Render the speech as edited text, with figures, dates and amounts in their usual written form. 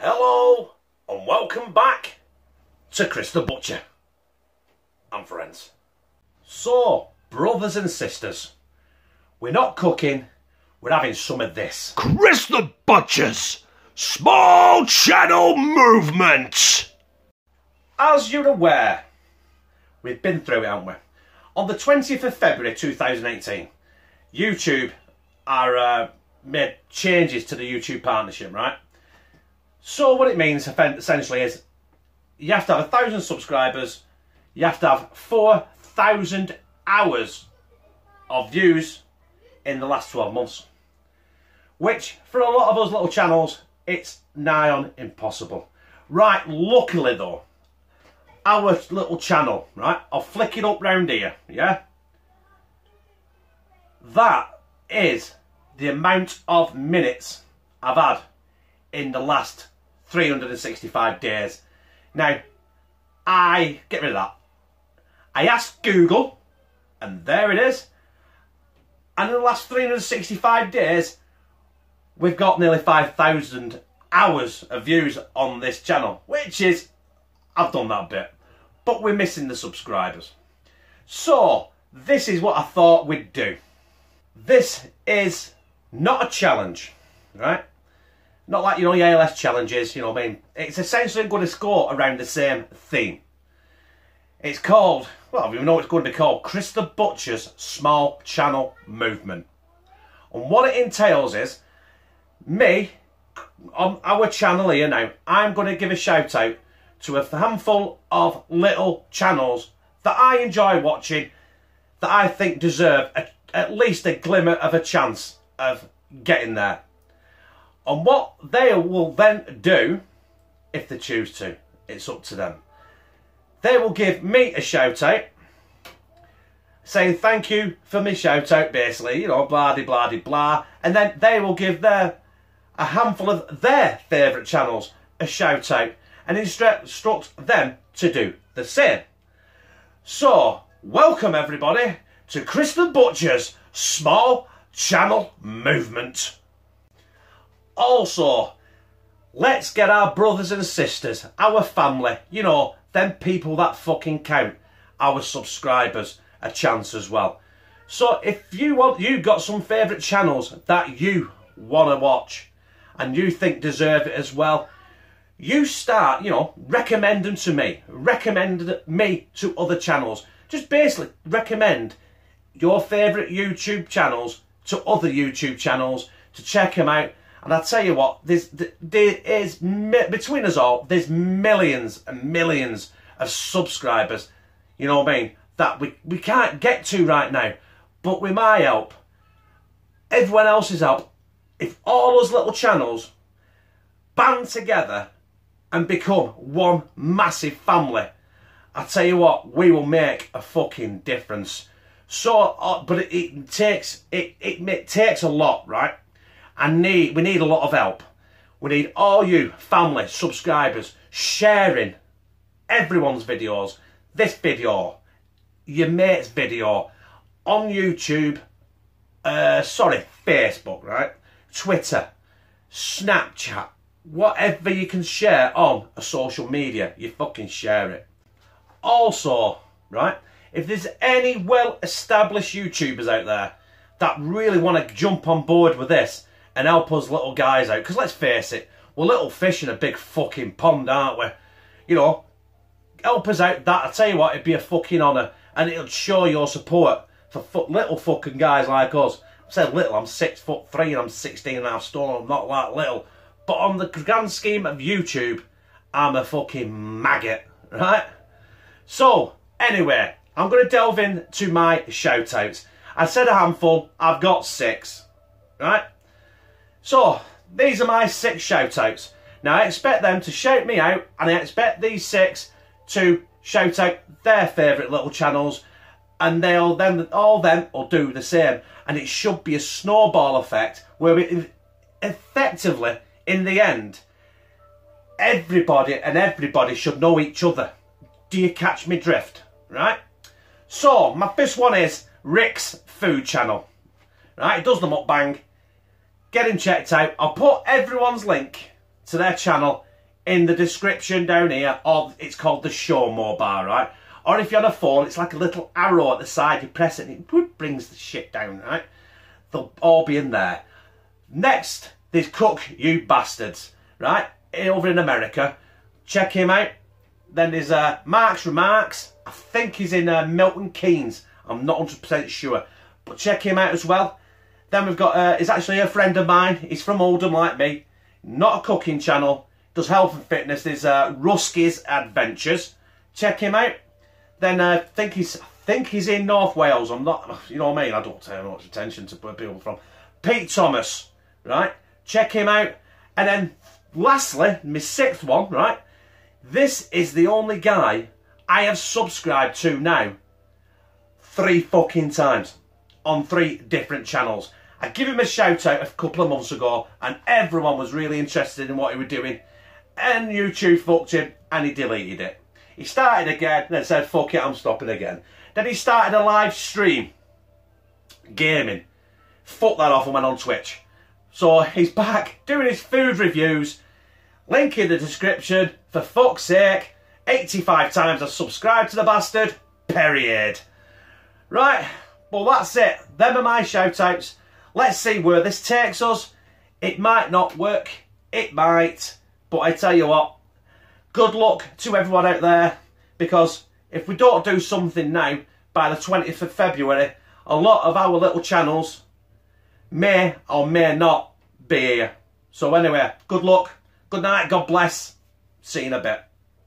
Hello and welcome back to Chris the Butcher and friends. So, brothers and sisters, we're not cooking, we're having some of this. Chris the Butcher's small channel movement. As you're aware, we've been through it, haven't we? On the 20th of February 2018, YouTube made changes to the YouTube partnership, right? So what it means essentially is you have to have 1,000 subscribers, you have to have 4,000 hours of views in the last 12 months. Which, for a lot of us little channels, it's nigh on impossible. Right, luckily though, our little channel, right, I'll flick it up round here, yeah? That is the amount of minutes I've had in the last 365 days. Now, get rid of that. I asked Google, and there it is. And in the last 365 days, we've got nearly 5,000 hours of views on this channel, which is, I've done that bit, but we're missing the subscribers. So, this is what I thought we'd do. This is not a challenge, right? Not like, your ALS challenges, you know what I mean? It's essentially going to score around the same theme. It's called, well, we know what it's going to be called, Chris the Butcher's Small Channel Movement. And what it entails is, me, on our channel here now, I'm going to give a shout out to a handful of little channels that I enjoy watching, that I think deserve at least a glimmer of a chance of getting there. And what they will then do, if they choose to, it's up to them. They will give me a shout out, saying thank you for my shout out, basically, you know, blah de blah de blah. And then they will give a handful of their favourite channels a shout out and instruct them to do the same. So, welcome everybody to Chris the Butcher's Small Channel Movement. Also, let's get our brothers and sisters, our family, you know, them people that fucking count, our subscribers, a chance as well. So if you've got some favourite channels that you want to watch and you think deserve it as well, you start, you know, recommend them to me. Recommend me to other channels. Just basically recommend your favourite YouTube channels to other YouTube channels to check them out. And I tell you what, between us all, there's millions and millions of subscribers, you know what I mean, that we can't get to right now. But with my help, everyone else's help, if all those little channels band together and become one massive family, I tell you what, we will make a fucking difference. So, but it takes a lot, right? We need a lot of help. We need all you family, subscribers, sharing everyone's videos, this video, your mate's video, on YouTube, Facebook, right? Twitter, Snapchat, whatever you can share on a social media, you fucking share it. Also, right, if there's any well-established YouTubers out there that really want to jump on board with this and help us little guys out, because let's face it, we're little fish in a big fucking pond, aren't we? You know, help us out. That, I tell you what, it'd be a fucking honour, and it'll show your support for little fucking guys like us. I said little, I'm 6'3" and I'm 16.5 stone, I'm not that little. But on the grand scheme of YouTube, I'm a fucking maggot, right? So, anyway, I'm going to delve into my shout-outs. I said a handful, I've got 6, right? So, these are my 6 shout-outs. Now, I expect them to shout me out, and I expect these 6 to shout out their favourite little channels, and all them will do the same. And it should be a snowball effect, where we effectively, in the end, everybody should know each other. Do you catch me drift? Right? So, my first one is Rick's Food Channel. Right? He does the mukbang. Get him checked out. I'll put everyone's link to their channel in the description down here, or it's called the show more bar, right? Or if you're on a phone, it's like a little arrow at the side, you press it and it brings the shit down, right? They'll all be in there. Next, there's Cook You Bastards, right? Over in America. Check him out. Then there's Mark's Remarks. I think he's in Milton Keynes. I'm not 100% sure. But check him out as well. Then we've got, he's actually a friend of mine. He's from Oldham like me. Not a cooking channel. Does health and fitness. There's Rusky's Adventures. Check him out. Then I think he's in North Wales. I'm not, you know what I mean? I don't pay much attention to where people from. Pete Thomas, right? Check him out. And then lastly, my sixth one, right? This is the only guy I have subscribed to now 3 fucking times on 3 different channels. I gave him a shout out a couple of months ago and everyone was really interested in what he was doing, and YouTube fucked him and he deleted it. He started again and then said fuck it, I'm stopping again. Then he started a live stream gaming, fucked that off and went on Twitch. So he's back doing his food reviews. Link in the description. For fuck's sake, 85 times I've subscribed to the bastard, period. Right, well that's it. Them are my shoutouts. Let's see where this takes us. It might not work, it might, but I tell you what, good luck to everyone out there, because if we don't do something now by the 20th of February, a lot of our little channels may or may not be here. So anyway, good luck, good night, God bless, see you in a bit.